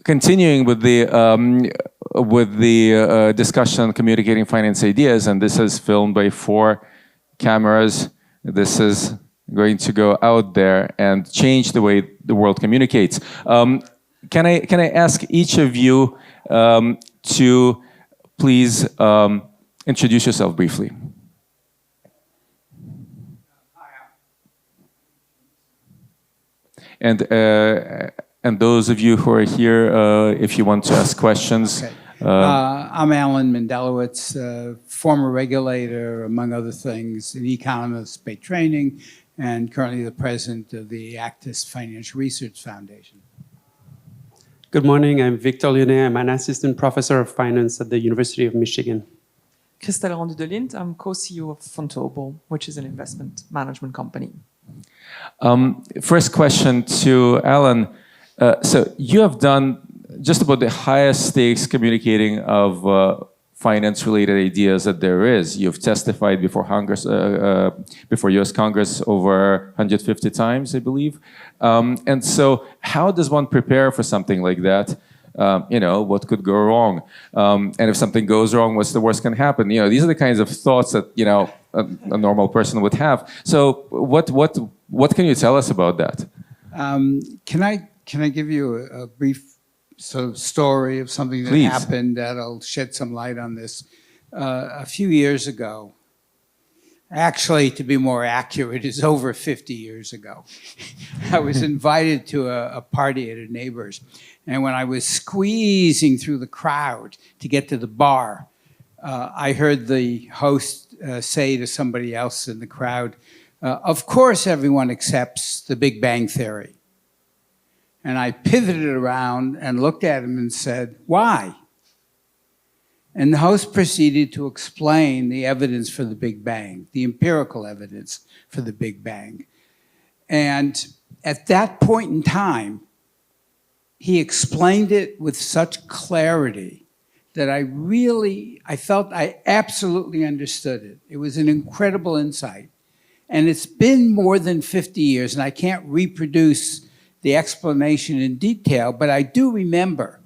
continuing with the discussion on communicating finance ideas, and this is filmed by 4 cameras. This is going to go out there and change the way the world communicates. Can I ask each of you to please introduce yourself briefly? And those of you who are here, if you want to ask questions. Okay. I'm Allan Mendelowitz, former regulator, among other things, an economist by training, and currently the president of the ACTUS Financial Research Foundation. Good morning, I'm Victor Lyonnet. I'm an assistant professor of finance at the University of Michigan. Christel Rendu de Lint. I'm co-CEO of Vontobel, which is an investment management company. First question to Allan. So you have done just about the highest stakes communicating of finance-related ideas that there is. You've testified before Congress, before U.S. Congress over 150 times, I believe. And so how does one prepare for something like that? You know, what could go wrong? And if something goes wrong, what's the worst can happen? You know, these are the kinds of thoughts that, you know, a normal person would have. So what can you tell us about that? Can I give you a brief sort of story of something that Please. happened that'll shed some light on this? A few years ago, actually, to be more accurate, is over 50 years ago, I was invited to a party at a neighbor's. And when I was squeezing through the crowd to get to the bar, I heard the host say to somebody else in the crowd, of course everyone accepts the Big Bang Theory. And I pivoted around and looked at him and said, why? And the host proceeded to explain the evidence for the Big Bang, the empirical evidence for the Big Bang. And at that point in time, he explained it with such clarity that I felt I absolutely understood it. It was an incredible insight. And it's been more than 50 years, and I can't reproduce the explanation in detail, but I do remember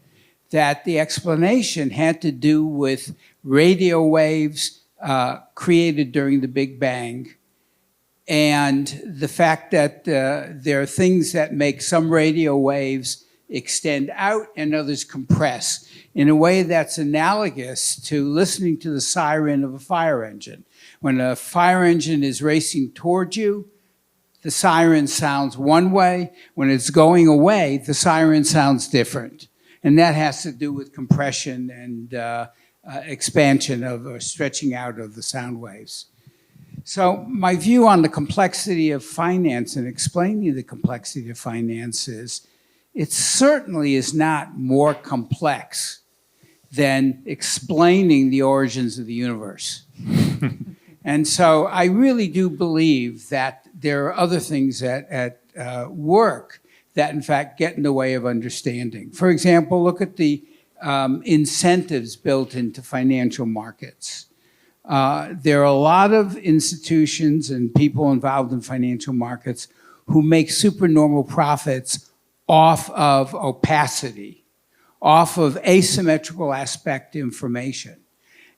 that the explanation had to do with radio waves created during the Big Bang, and the fact that there are things that make some radio waves extend out and others compress in a way that's analogous to listening to the siren of a fire engine. When a fire engine is racing towards you, the siren sounds one way. When it's going away, the siren sounds different. And that has to do with compression and expansion of or stretching out of the sound waves. So my view on the complexity of finance and explaining the complexity of finance is it certainly is not more complex than explaining the origins of the universe. And so I really do believe that there are other things at work that, in fact, get in the way of understanding. For example, look at the incentives built into financial markets. There are a lot of institutions and people involved in financial markets who make supernormal profits off of opacity, off of asymmetrical aspect information.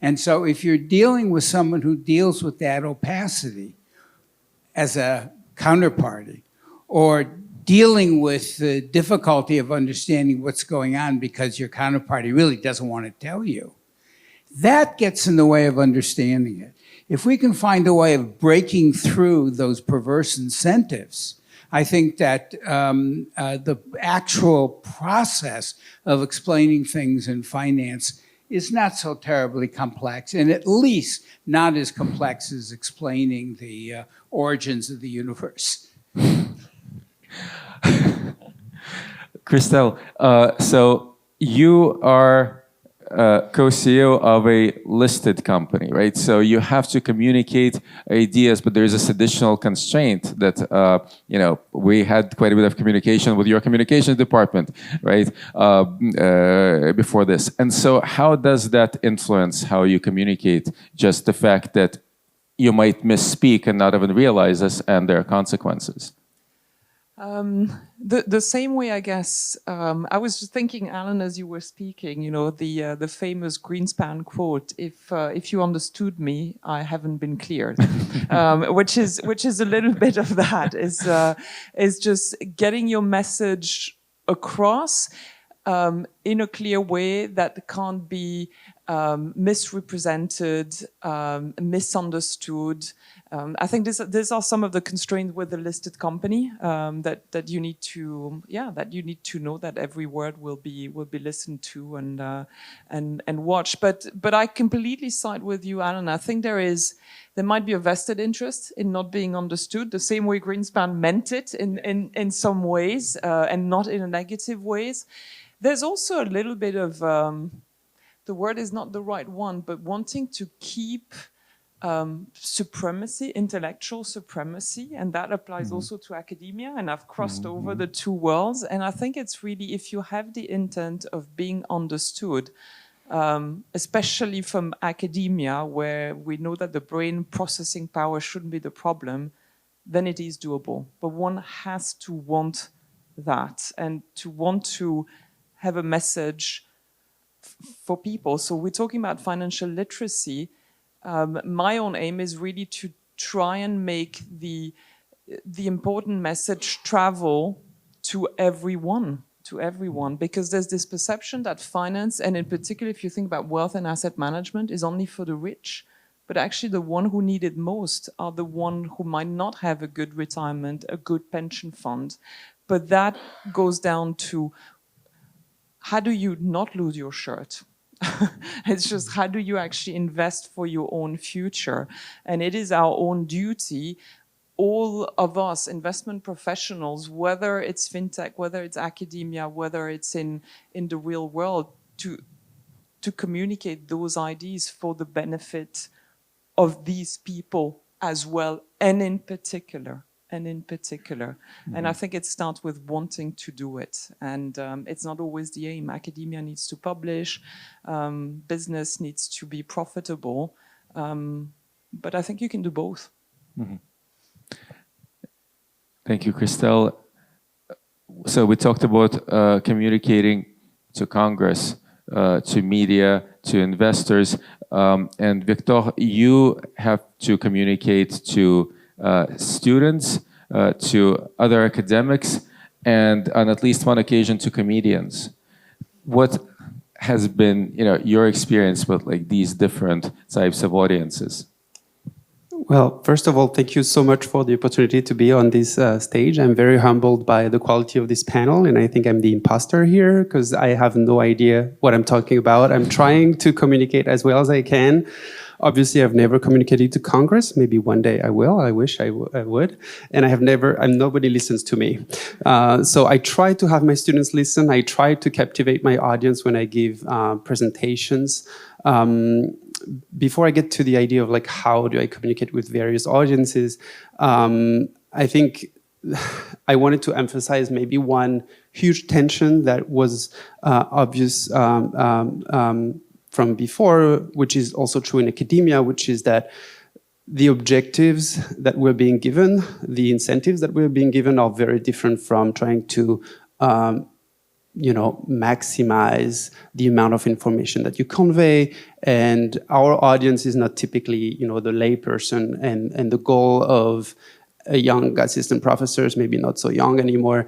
And so if you're dealing with someone who deals with that opacity as a counterparty, or dealing with the difficulty of understanding what's going on because your counterparty really doesn't want to tell you, that gets in the way of understanding it. If we can find a way of breaking through those perverse incentives, I think that the actual process of explaining things in finance is not so terribly complex, and at least not as complex as explaining the origins of the universe. Christel, so you are co-CEO of a listed company, right? So you have to communicate ideas, but there's this additional constraint that, you know, we had quite a bit of communication with your communications department, right, before this. And so how does that influence how you communicate? Just the fact that you might misspeak and not even realize this, and there are consequences. The same way, I guess. I was just thinking, Allan, as you were speaking, the famous Greenspan quote: "If you understood me, I haven't been cleared," which is a little bit of that. Is just getting your message across in a clear way that can't be misrepresented, misunderstood. I think these are some of the constraints with a listed company that you need to know that every word will be listened to and watched. But I completely side with you, Allan. I think there might be a vested interest in not being understood, the same way Greenspan meant it in some ways and not in a negative ways. There's also a little bit of the word is not the right one, but wanting to keep supremacy, intellectual supremacy, and that applies also to academia, and I've crossed over the two worlds, and I think it's really, if you have the intent of being understood, especially from academia, where we know that the brain processing power shouldn't be the problem, then it is doable. But one has to want that, and to want to have a message for people. So we're talking about financial literacy. My own aim is really to try and make the important message travel to everyone, because there's this perception that finance, and in particular if you think about wealth and asset management, is only for the rich, but actually the one who need it most are the one who might not have a good retirement, a good pension fund. But that goes down to, how do you not lose your shirt? It's just, how do you actually invest for your own future? And it is our own duty, all of us investment professionals, whether it's fintech, whether it's academia, whether it's in the real world, to communicate those ideas for the benefit of these people as well, and in particular. And I think it starts with wanting to do it. And it's not always the aim. Academia needs to publish, business needs to be profitable. But I think you can do both. Thank you, Christel. So we talked about communicating to Congress, to media, to investors. And Victor, you have to communicate to students, to other academics, and on at least one occasion to comedians. What has been, your experience with like these different types of audiences? Well, first of all, thank you so much for the opportunity to be on this stage. I'm very humbled by the quality of this panel, and I think I'm the imposter here because I have no idea what I'm talking about. I'm trying to communicate as well as I can. Obviously, I've never communicated to Congress. Maybe one day I will. I wish I would. And nobody listens to me. So I try to have my students listen. I try to captivate my audience when I give presentations. Before I get to the idea of like, how do I communicate with various audiences, I think I wanted to emphasize maybe one huge tension that was obvious from before, which is also true in academia, which is that the objectives that we're being given, the incentives that we're being given are very different from trying to maximize the amount of information that you convey. And our audience is not typically, the layperson, and the goal of a young assistant professors, maybe not so young anymore,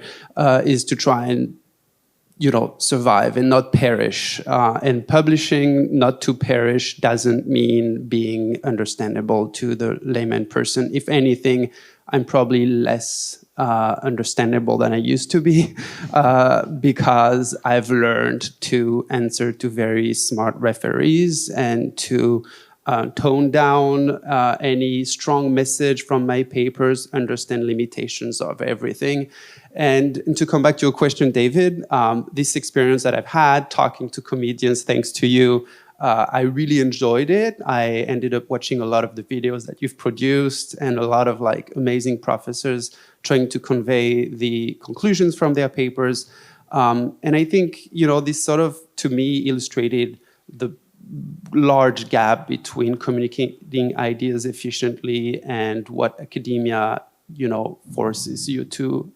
is to try and survive and not perish. And publishing not to perish doesn't mean being understandable to the layman person. If anything, I'm probably less understandable than I used to be because I've learned to answer to very smart referees and to tone down any strong message from my papers, understand limitations of everything. And to come back to your question, David, this experience that I've had talking to comedians, thanks to you, I really enjoyed it. I ended up watching a lot of the videos that you've produced and a lot of amazing professors trying to convey the conclusions from their papers. And I think, this sort of, to me, illustrated the large gap between communicating ideas efficiently and what academia forces you to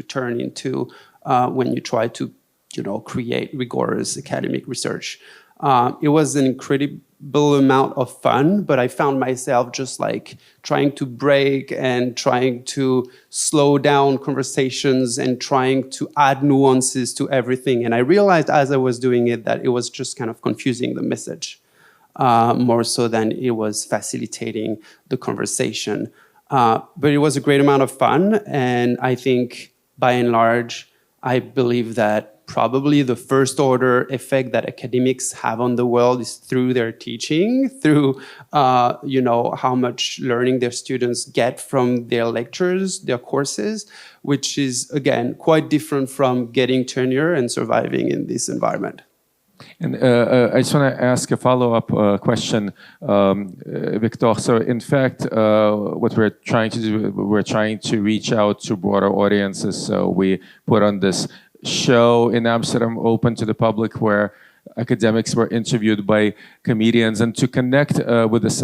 turn into when you try to, create rigorous academic research. It was an incredible amount of fun, but I found myself just like trying to break and trying to slow down conversations and trying to add nuances to everything. And I realized as I was doing it that it was just kind of confusing the message more so than it was facilitating the conversation. But it was a great amount of fun. And I think by and large, I believe that probably the first order effect that academics have on the world is through their teaching, through how much learning their students get from their lectures, their courses, which is, again, quite different from getting tenure and surviving in this environment. And I just want to ask a follow-up question, Victor. So, in fact, what we're trying to do, we're trying to reach out to broader audiences. So we put on this show in Amsterdam, open to the public, where academics were interviewed by comedians. And to connect with this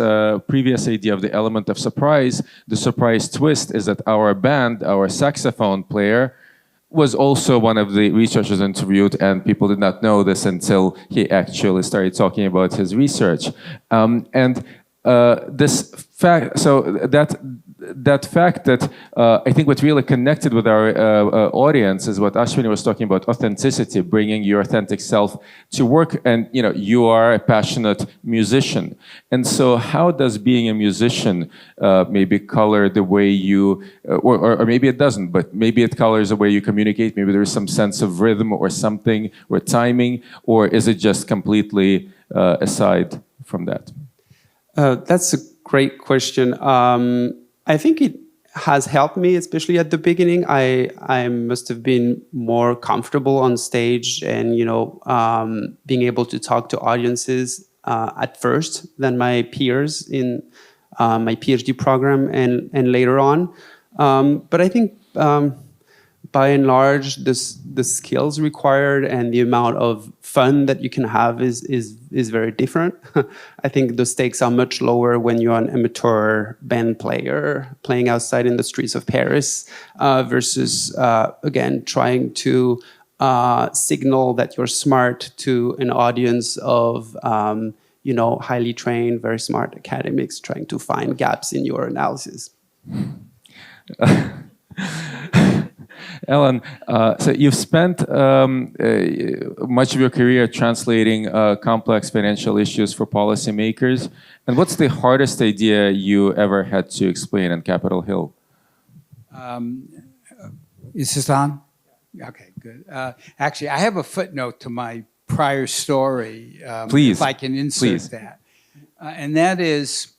previous idea of the element of surprise, the surprise twist is that our band, our saxophone player, was also one of the researchers interviewed, and people did not know this until he actually started talking about his research. This fact, so that fact that I think what really connected with our audience is what Ashwini was talking about: authenticity, bringing your authentic self to work. And you are a passionate musician, and so how does being a musician maybe color the way you, or maybe it doesn't, but maybe it colors the way you communicate? Maybe there is some sense of rhythm or something, or timing, or is it just completely aside from that? That's a great question. I think it has helped me, especially at the beginning. I must have been more comfortable on stage and, being able to talk to audiences at first than my peers in my PhD program and later on. But I think by and large, the skills required and the amount of fun that you can have is very different. I think the stakes are much lower when you're an amateur band player playing outside in the streets of Paris versus, again, trying to signal that you're smart to an audience of, highly trained, very smart academics trying to find gaps in your analysis. Allan, so you've spent much of your career translating complex financial issues for policymakers. And what's the hardest idea you ever had to explain on Capitol Hill? Is this on? Okay, good. Actually, I have a footnote to my prior story. Please. If I can insert that. And that is,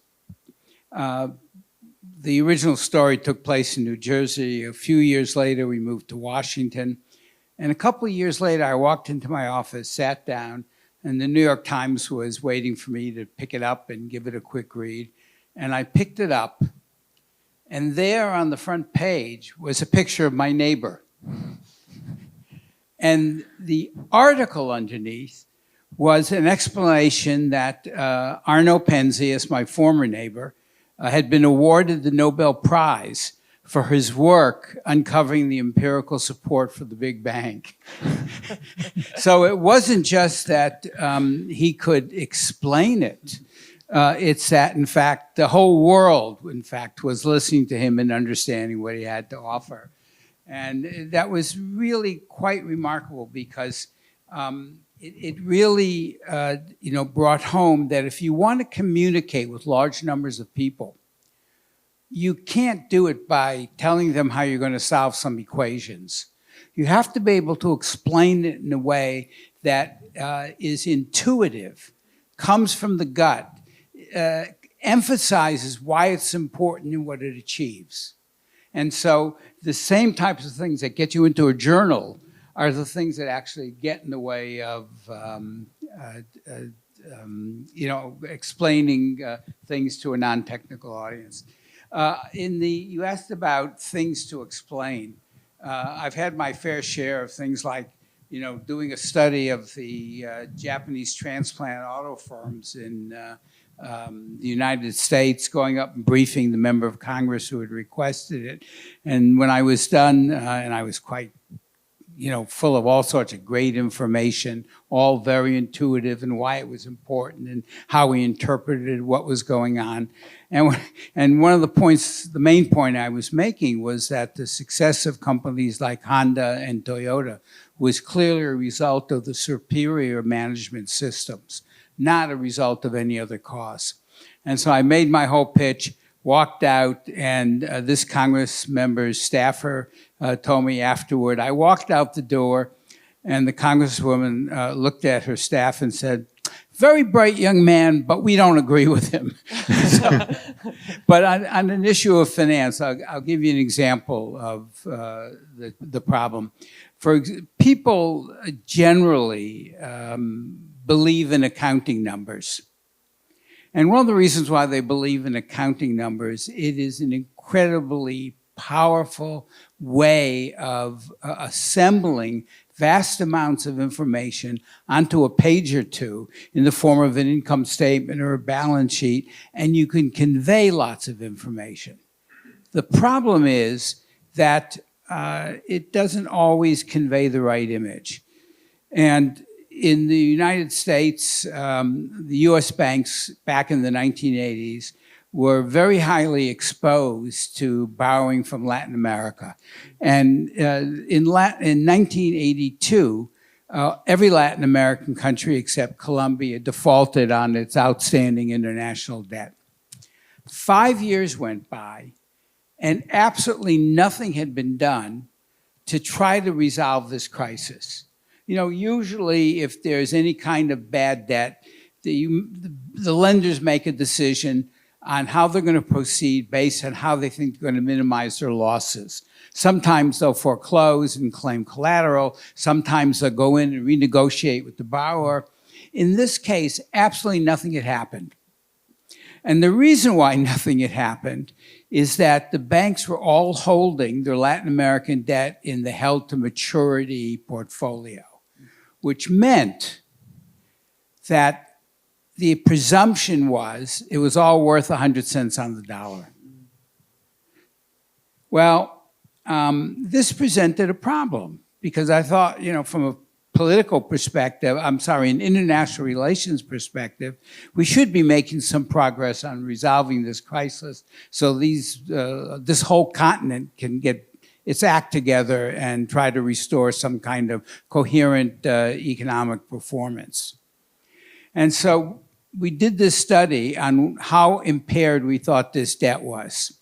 the original story took place in New Jersey. A few years later, we moved to Washington. And a couple of years later, I walked into my office, sat down, and the New York Times was waiting for me to pick it up and give it a quick read. And I picked it up, and there on the front page was a picture of my neighbor. And the article underneath was an explanation that Arno Penzias, my former neighbor, had been awarded the Nobel Prize for his work uncovering the empirical support for the Big Bang. So it wasn't just that he could explain it. It's that, in fact, the whole world, in fact, was listening to him and understanding what he had to offer. And that was really quite remarkable because it really brought home that if you want to communicate with large numbers of people, you can't do it by telling them how you're going to solve some equations. You have to be able to explain it in a way that is intuitive, comes from the gut, emphasizes why it's important and what it achieves. And so the same types of things that get you into a journal are the things that actually get in the way of explaining things to a non-technical audience. You asked about things to explain. I've had my fair share of things like, doing a study of the Japanese transplant auto firms in the United States, going up and briefing the member of Congress who had requested it. And when I was done, and I was quite, full of all sorts of great information, all very intuitive, and why it was important and how we interpreted what was going on. And one of the points, the main point I was making was that the success of companies like Honda and Toyota was clearly a result of the superior management systems, not a result of any other cause. And so I made my whole pitch, walked out, and this Congress member's staffer told me afterward. I walked out the door, and the Congresswoman looked at her staff and said, "Very bright young man, but we don't agree with him." But on an issue of finance, I'll give you an example of the problem. People generally believe in accounting numbers. And one of the reasons why they believe in accounting numbers, it is an incredibly powerful way of assembling vast amounts of information onto a page or two in the form of an income statement or a balance sheet, and you can convey lots of information. The problem is that it doesn't always convey the right image. And in the United States, the US banks back in the 1980s were very highly exposed to borrowing from Latin America. And in 1982, every Latin American country except Colombia defaulted on its outstanding international debt. 5 years went by, and absolutely nothing had been done to try to resolve this crisis. Usually if there's any kind of bad debt, the lenders make a decision on how they're going to proceed based on how they think they're going to minimize their losses. Sometimes they'll foreclose and claim collateral. Sometimes they'll go in and renegotiate with the borrower. In this case, absolutely nothing had happened. And the reason why nothing had happened is that the banks were all holding their Latin American debt in the held-to-maturity portfolio, which meant that the presumption was it was all worth 100 cents on the dollar. Well, this presented a problem because I thought, from a political perspective, an international relations perspective, we should be making some progress on resolving this crisis so this whole continent can get its act together and try to restore some kind of coherent economic performance. And so we did this study on how impaired we thought this debt was.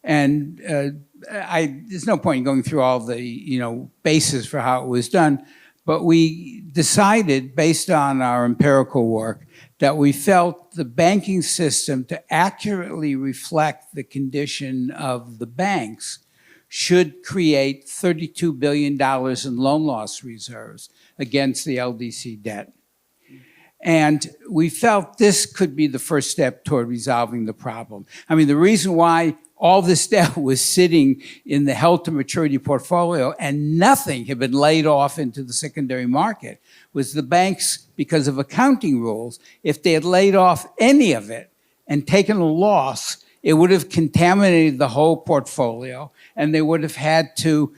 And there's no point in going through all the basis for how it was done, but we decided, based on our empirical work, that we felt the banking system, to accurately reflect the condition of the banks, should create $32 billion in loan loss reserves against the LDC debt. And we felt this could be the first step toward resolving the problem. The reason why all this debt was sitting in the held-to-maturity portfolio and nothing had been laid off into the secondary market was the banks, because of accounting rules, if they had laid off any of it and taken a loss, it would have contaminated the whole portfolio, and they would have had to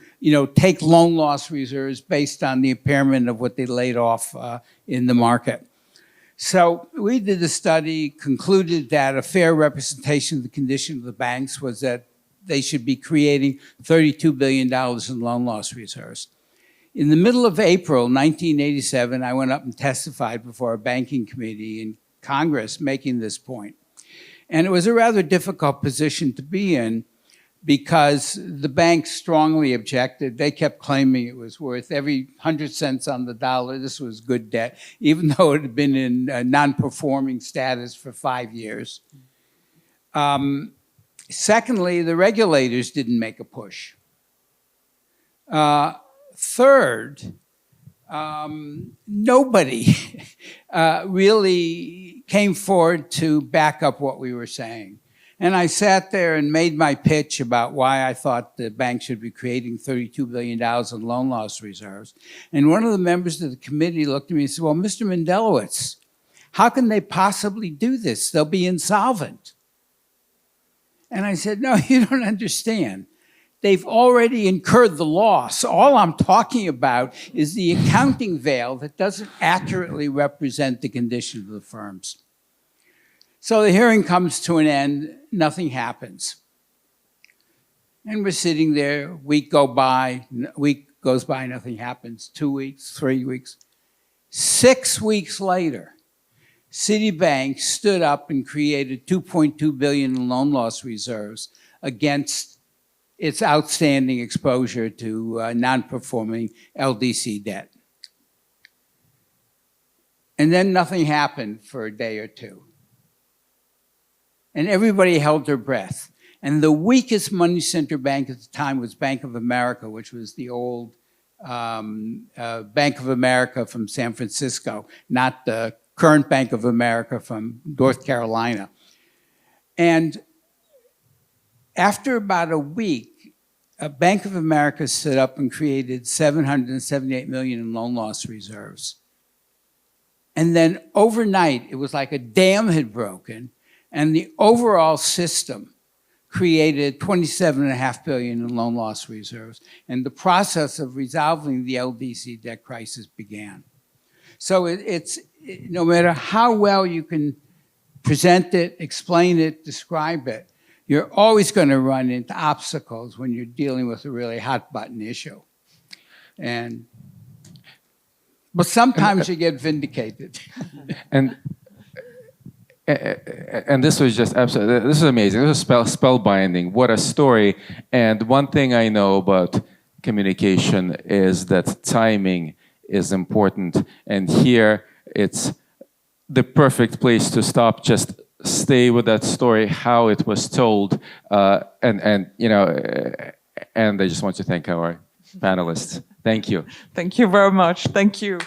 take loan loss reserves based on the impairment of what they laid off in the market. So we did a study, concluded that a fair representation of the condition of the banks was that they should be creating $32 billion in loan loss reserves. In the middle of April 1987, I went up and testified before a banking committee in Congress making this point. And it was a rather difficult position to be in because the banks strongly objected. They kept claiming it was worth every 100 cents on the dollar. This was good debt, even though it had been in non-performing status for 5 years. Secondly, the regulators didn't make a push. Third, nobody really came forward to back up what we were saying. And I sat there and made my pitch about why I thought the bank should be creating $32 billion in loan loss reserves. And one of the members of the committee looked at me and said, "Well, Mr. Mendelowitz, How can they possibly do this? They'll be insolvent. And I said, no, you don't understand. They've already incurred the loss. All I'm talking about is the accounting veil that doesn't accurately represent the condition of the firms. So the hearing comes to an end, nothing happens. And we're sitting there, week goes by, nothing happens. 2 weeks, 3 weeks. 6 weeks later, Citibank stood up and created $2.2 billion in loan loss reserves against its outstanding exposure to non-performing LDC debt. And then nothing happened for a day or two. And everybody held their breath. And the weakest money center bank at the time was Bank of America, which was the old Bank of America from San Francisco, not the current Bank of America from North Carolina. And after about a week, Bank of America stood up and created $778 million in loan loss reserves. And then overnight, it was like a dam had broken, and the overall system created $27.5 billion in loan loss reserves. And the process of resolving the LDC debt crisis began. So it's no matter how well you can present it, explain it, describe it, you're always going to run into obstacles when you're dealing with a really hot button issue. But sometimes you get vindicated. And this was just absolutely, this is amazing. This is spellbinding. What a story. And one thing I know about communication is that timing is important. And here it's the perfect place to stop. Just stay with that story, how it was told. And you know, and I just want to thank our panelists. Thank you. Thank you very much. Thank you.